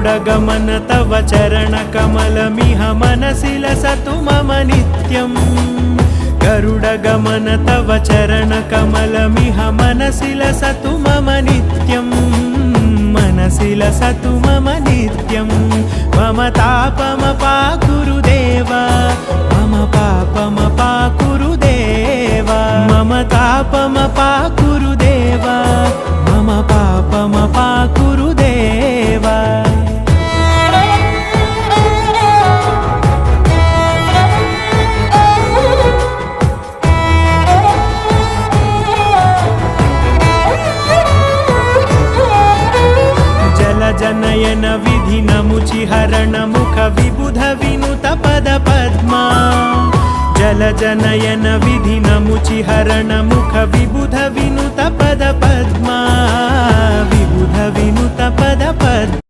गरुडगमन तव चरणकमलमिह मनसि लसतु मम नित्यम् गरुडगमन तव चरणकमलमिह मनसि लसतु मम नित्यम् मनसि लसतु मम नित्यम् मम तापमपाकुरु देव मम पापमपाकुरु देव मम तापमपाकुरु देव मम पापमपाकुरु देव जनयन विधिनमुचिहरण मुख विबुध विनुत पद पद्मा जल जनयन विधिनमुचिहरण मुख विबुध विनुत पद पद्मा विबुध विनुत पद पद्मा